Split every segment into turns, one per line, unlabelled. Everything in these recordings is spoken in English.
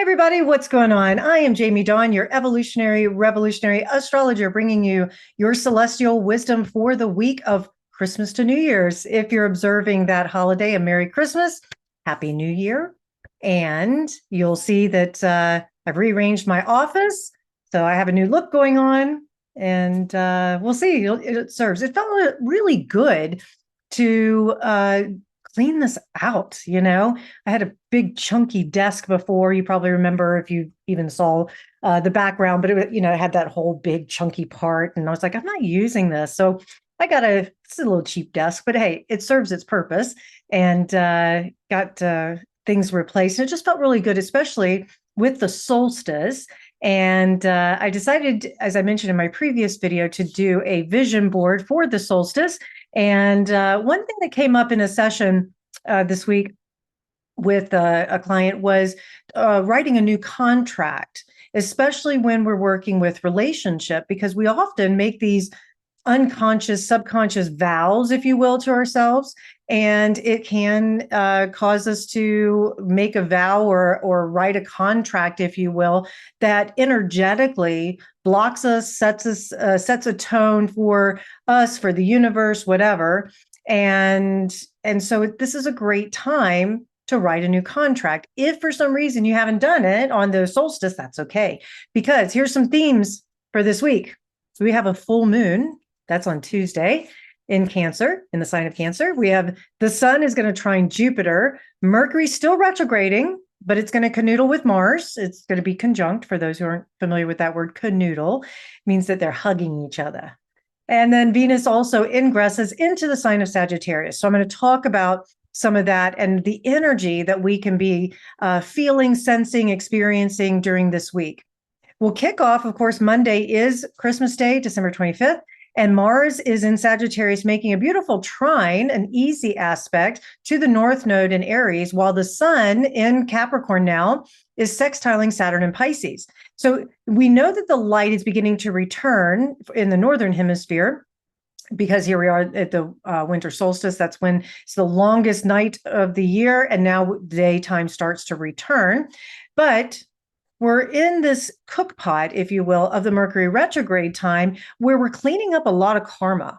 Everybody, what's going on? I am Jamie Dawn, your evolutionary, revolutionary astrologer, bringing you your celestial wisdom for the week of Christmas to New Year's. If you're observing that holiday, a Merry Christmas, Happy New Year. And you'll see that I've rearranged my office. So I have a new look going on, and we'll see. It serves. It felt really good to clean this out. I had a big chunky desk before. You probably remember if you even saw the background, but it had that whole big chunky part. And I was like, I'm not using this. So I got it's a little cheap desk, but hey, it serves its purpose, and got things replaced. And it just felt really good, especially with the solstice. And I decided, as I mentioned in my previous video, to do a vision board for the solstice. And one thing that came up in a session this week with a client was writing a new contract, especially when we're working with relationship, because we often make these unconscious, subconscious vows, if you will, to ourselves. And it can cause us to make a vow or write a contract, if you will, that energetically blocks us, sets a tone for us, for the universe, whatever. And so this is a great time to write a new contract. If for some reason you haven't done it on the solstice, that's okay. Because here's some themes for this week. So we have a full moon. That's on Tuesday in Cancer, in the sign of Cancer. We have the sun is going to trine Jupiter. Mercury's still retrograding, but it's going to canoodle with Mars. It's going to be conjunct. For those who aren't familiar with that word, canoodle means that they're hugging each other. And then Venus also ingresses into the sign of Sagittarius. So I'm going to talk about some of that and the energy that we can be feeling, sensing, experiencing during this week. We'll kick off, of course, Monday is Christmas Day, December 25th. And Mars is in Sagittarius, making a beautiful trine, an easy aspect to the North Node in Aries, while the sun in Capricorn now is sextiling Saturn in Pisces. So we know that the light is beginning to return in the Northern Hemisphere, because here we are at the winter solstice. That's when it's the longest night of the year, and now daytime starts to return. But we're in this cookpot, if you will, of the Mercury retrograde time, where we're cleaning up a lot of karma.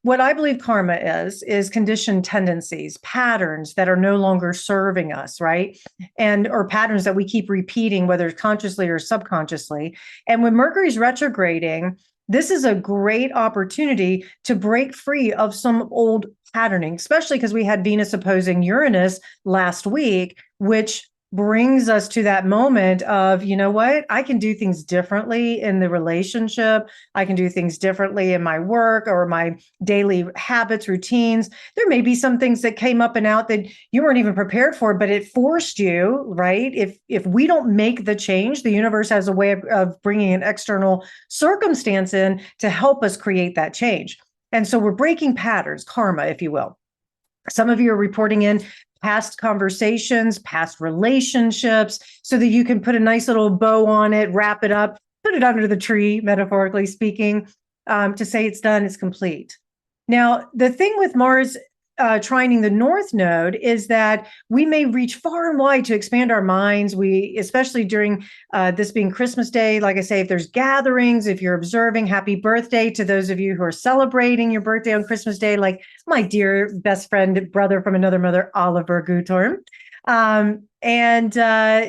What I believe karma is conditioned tendencies, patterns that are no longer serving us, right? Or patterns that we keep repeating, whether consciously or subconsciously. And when Mercury's retrograding, this is a great opportunity to break free of some old patterning, especially because we had Venus opposing Uranus last week, which brings us to that moment of, you know what, I can do things differently in the relationship. I can do things differently in my work or my daily habits, routines. There may be some things that came up and out that you weren't even prepared for, but it forced you, right? If we don't make the change, the universe has a way of bringing an external circumstance in to help us create that change. And so we're breaking patterns, karma, if you will. Some of you are reporting in past conversations, past relationships, so that you can put a nice little bow on it, wrap it up, put it under the tree, metaphorically speaking, to say it's done, it's complete. Now, the thing with Mars trining the North Node is that we may reach far and wide to expand our minds. Especially during this being Christmas Day, like I say, if there's gatherings, if you're observing, happy birthday to those of you who are celebrating your birthday on Christmas Day, like my dear best friend, brother from another mother, Oliver Gutorm.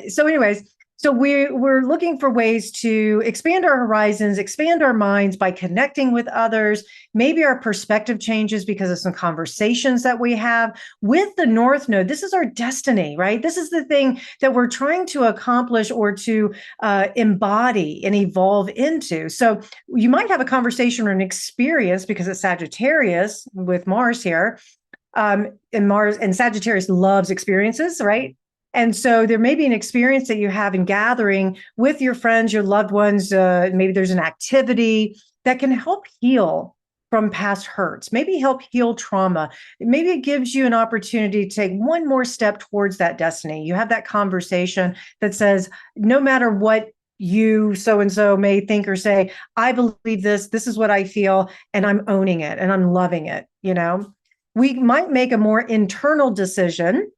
So anyways, so we're looking for ways to expand our horizons, expand our minds by connecting with others. Maybe our perspective changes because of some conversations that we have with the North Node. This is our destiny, right? This is the thing that we're trying to accomplish or to embody and evolve into. So you might have a conversation or an experience, because it's Sagittarius with Mars here. And Sagittarius loves experiences, right? And so there may be an experience that you have in gathering with your friends, your loved ones. Maybe there's an activity that can help heal from past hurts, maybe help heal trauma. Maybe it gives you an opportunity to take one more step towards that destiny. You have that conversation that says, no matter what you so-and-so may think or say, I believe this is what I feel, and I'm owning it and I'm loving it. We might make a more internal decision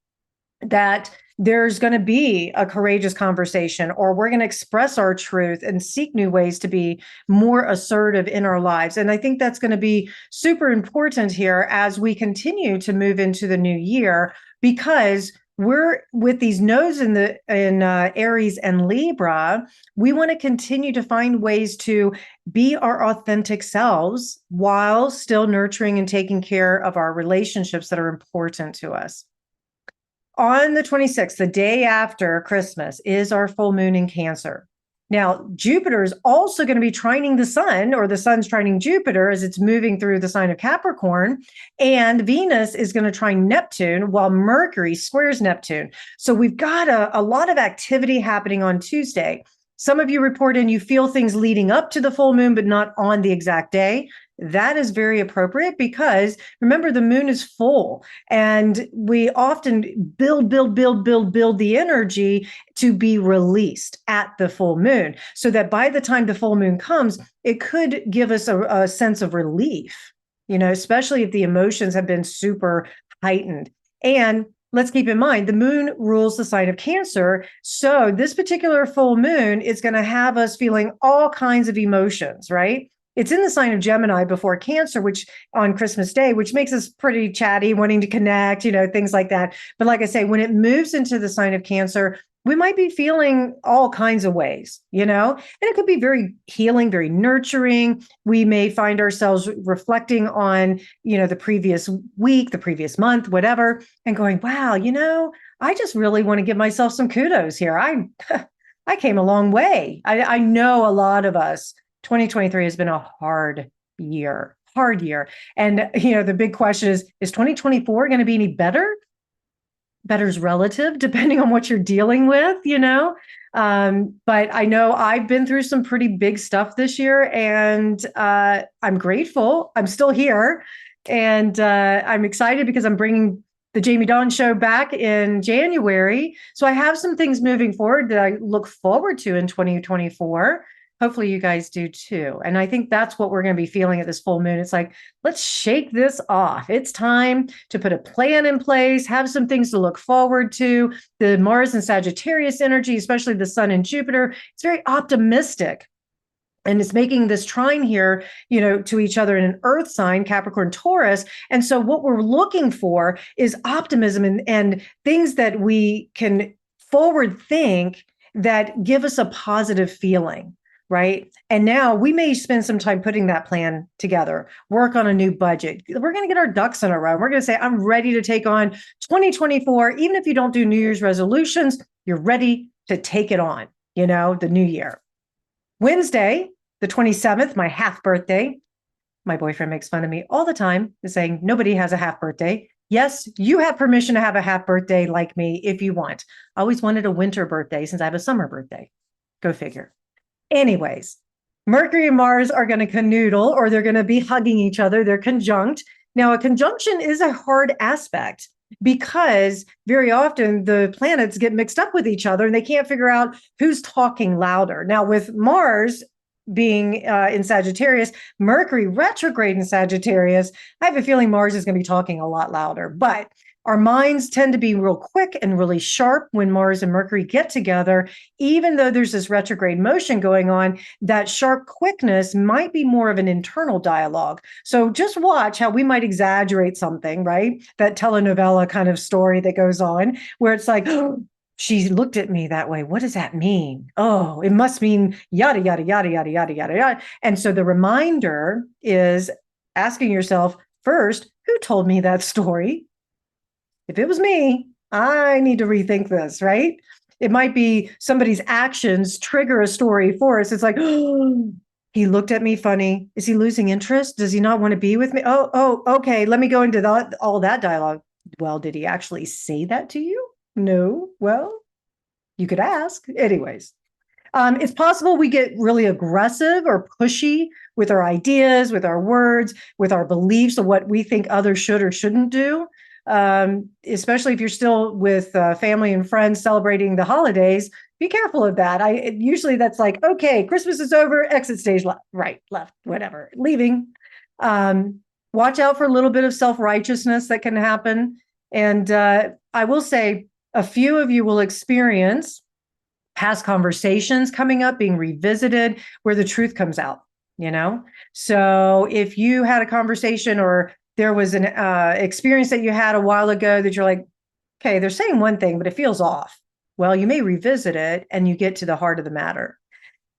that there's going to be a courageous conversation, or we're going to express our truth and seek new ways to be more assertive in our lives. And I think that's going to be super important here as we continue to move into the new year, because we're with these nodes in Aries and Libra. We want to continue to find ways to be our authentic selves while still nurturing and taking care of our relationships that are important to us. On the 26th, the day after Christmas, is our full moon in Cancer. Now, Jupiter is also going to be trining the sun, or the sun's trining Jupiter as it's moving through the sign of Capricorn. And Venus is going to trine Neptune while Mercury squares Neptune. So we've got a lot of activity happening on Tuesday. Some of you report in you feel things leading up to the full moon, but not on the exact day. That is very appropriate, because remember, the moon is full, and we often build the energy to be released at the full moon, so that by the time the full moon comes, it could give us a sense of relief, especially if the emotions have been super heightened. And let's keep in mind, the moon rules the sign of Cancer. So this particular full moon is going to have us feeling all kinds of emotions, right? It's in the sign of Gemini before Cancer, which on Christmas Day, which makes us pretty chatty, wanting to connect, things like that. But like I say, when it moves into the sign of Cancer, we might be feeling all kinds of ways, and it could be very healing, very nurturing. We may find ourselves reflecting on, the previous week, the previous month, whatever, and going, wow, I just really want to give myself some kudos here. I came a long way. I know a lot of us, 2023 has been a hard year. And, the big question is 2024 going to be any better? Better's relative, depending on what you're dealing with, but I know I've been through some pretty big stuff this year, and I'm grateful. I'm still here, and I'm excited because I'm bringing the Jamie Dawn Show back in January. So I have some things moving forward that I look forward to in 2024. Hopefully you guys do too. And I think that's what we're going to be feeling at this full moon. It's like, let's shake this off. It's time to put a plan in place, have some things to look forward to. The Mars and Sagittarius energy, especially the Sun and Jupiter, it's very optimistic. And it's making this trine here, to each other in an earth sign, Capricorn, Taurus. And so what we're looking for is optimism and things that we can forward think that give us a positive feeling. Right. And now we may spend some time putting that plan together, work on a new budget. We're going to get our ducks in a row. We're going to say, I'm ready to take on 2024. Even if you don't do New Year's resolutions, you're ready to take it on, the new year. Wednesday, the 27th, my half birthday. My boyfriend makes fun of me all the time, saying nobody has a half birthday. Yes, you have permission to have a half birthday like me if you want. I always wanted a winter birthday since I have a summer birthday. Go figure. Anyways, Mercury and Mars are going to canoodle, or they're going to be hugging each other. They're conjunct. Now, a conjunction is a hard aspect because very often the planets get mixed up with each other and they can't figure out who's talking louder. Now, with Mars being in Sagittarius, Mercury retrograde in Sagittarius, I have a feeling Mars is going to be talking a lot louder. But our minds tend to be real quick and really sharp when Mars and Mercury get together. Even though there's this retrograde motion going on, that sharp quickness might be more of an internal dialogue. So just watch how we might exaggerate something, right? That telenovela kind of story that goes on where it's like, oh, she looked at me that way. What does that mean? Oh, it must mean yada, yada, yada, yada, yada, yada, yada. And so the reminder is asking yourself first, who told me that story? If it was me, I need to rethink this, right? It might be somebody's actions trigger a story for us. It's like, oh, he looked at me funny. Is he losing interest? Does he not want to be with me? Oh, okay. Let me go into all that dialogue. Well, did he actually say that to you? No. Well, you could ask. Anyways, it's possible we get really aggressive or pushy with our ideas, with our words, with our beliefs of what we think others should or shouldn't do. Especially if you're still with family and friends celebrating the holidays, be careful of that. Usually that's like, okay, Christmas is over, exit stage left, right, left, whatever, leaving. Watch out for a little bit of self-righteousness that can happen. And I will say, a few of you will experience past conversations coming up, being revisited, where the truth comes out, you know? So if you had a conversation or there was an experience that you had a while ago that you're like, okay, they're saying one thing, but it feels off. Well, you may revisit it and you get to the heart of the matter.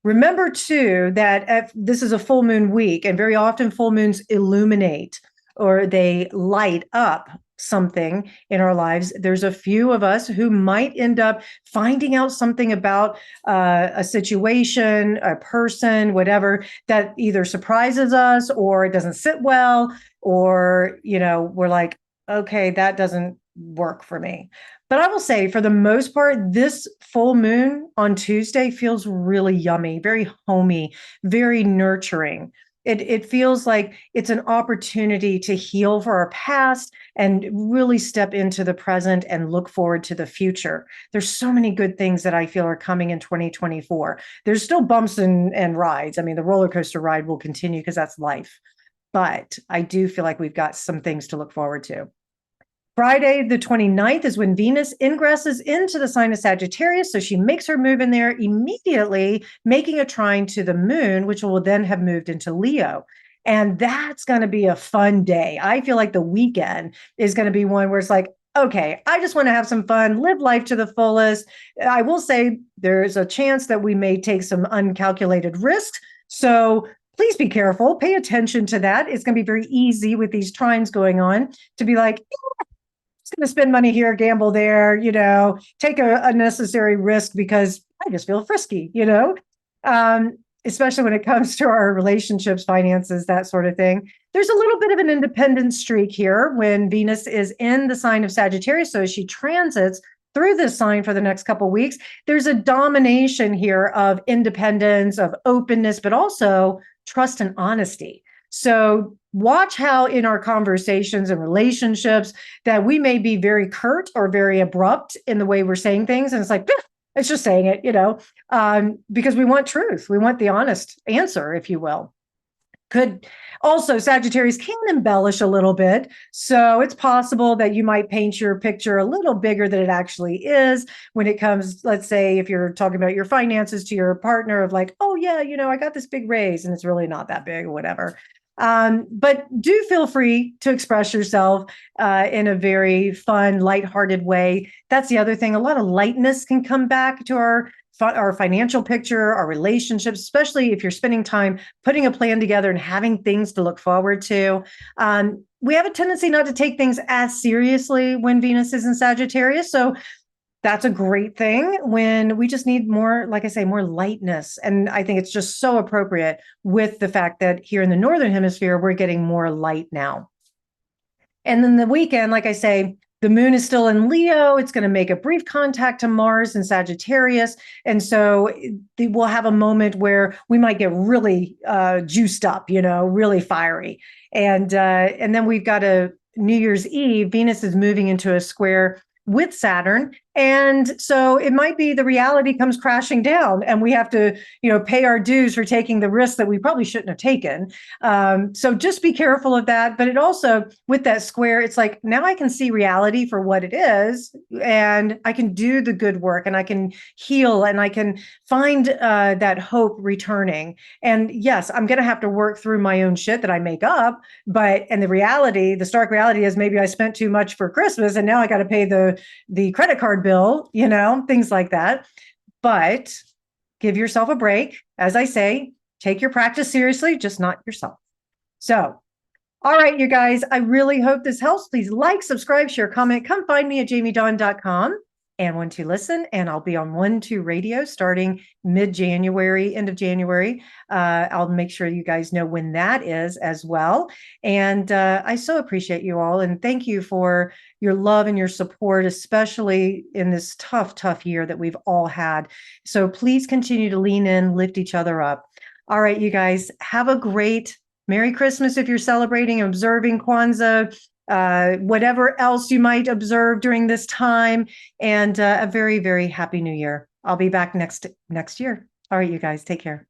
Remember, too, that this is a full moon week, and very often full moons illuminate or they light up something in our lives. There's a few of us who might end up finding out something about a situation, a person, whatever, that either surprises us or it doesn't sit well, or, we're like, okay, that doesn't work for me. But I will say, for the most part, this full moon on Tuesday feels really yummy, very homey, very nurturing. It feels like it's an opportunity to heal for our past and really step into the present and look forward to the future. There's so many good things that I feel are coming in 2024. There's still bumps and rides. I mean, the roller coaster ride will continue because that's life. But I do feel like we've got some things to look forward to. Friday, the 29th, is when Venus ingresses into the sign of Sagittarius. So she makes her move in there immediately, making a trine to the moon, which will then have moved into Leo. And that's going to be a fun day. I feel like the weekend is going to be one where it's like, okay, I just want to have some fun, live life to the fullest. I will say there's a chance that we may take some uncalculated risks. So please be careful, pay attention to that. It's going to be very easy with these trines going on to be like, going to spend money here, gamble there, take a unnecessary risk because I just feel frisky, especially when it comes to our relationships, finances, that sort of thing. There's a little bit of an independent streak here when Venus is in the sign of Sagittarius. So as she transits through this sign for the next couple of weeks, there's a domination here of independence, of openness, but also trust and honesty. So watch how in our conversations and relationships that we may be very curt or very abrupt in the way we're saying things. And it's like, it's just saying it, because we want truth. We want the honest answer, if you will. Could also, Sagittarius can embellish a little bit. So it's possible that you might paint your picture a little bigger than it actually is when it comes, let's say, if you're talking about your finances to your partner of like, oh yeah, I got this big raise and it's really not that big or whatever. But do feel free to express yourself in a very fun, lighthearted way. That's the other thing. A lot of lightness can come back to our financial picture, our relationships, especially if you're spending time putting a plan together and having things to look forward to. We have a tendency not to take things as seriously when Venus is in Sagittarius. So that's a great thing when we just need more, like I say, more lightness. And I think it's just so appropriate with the fact that here in the Northern Hemisphere, we're getting more light now. And then the weekend, like I say, the moon is still in Leo. It's going to make a brief contact to Mars in Sagittarius. And so we'll have a moment where we might get really juiced up, really fiery. And then we've got a New Year's Eve, Venus is moving into a square with Saturn. And so it might be the reality comes crashing down and we have to, pay our dues for taking the risks that we probably shouldn't have taken. So just be careful of that. But it also, with that square, it's like, now I can see reality for what it is, and I can do the good work and I can heal and I can find that hope returning. And yes, I'm going to have to work through my own shit that I make up. And the stark reality is maybe I spent too much for Christmas and now I got to pay the credit card bill, things like that. But give yourself a break. As I say, take your practice seriously, just not yourself. So, all right, you guys, I really hope this helps. Please like, subscribe, share, comment. Come find me at jamiedawn.com and 12listen, and I'll be on 12 Radio starting mid-January, end of January. I'll make sure you guys know when that is as well. And I so appreciate you all, and thank you for your love and your support, especially in this tough, tough year that we've all had. So please continue to lean in, lift each other up. All right, you guys, have a great Merry Christmas if you're celebrating, observing Kwanzaa, whatever else you might observe during this time, and a very, very happy new year. I'll be back next year. All right, you guys, take care.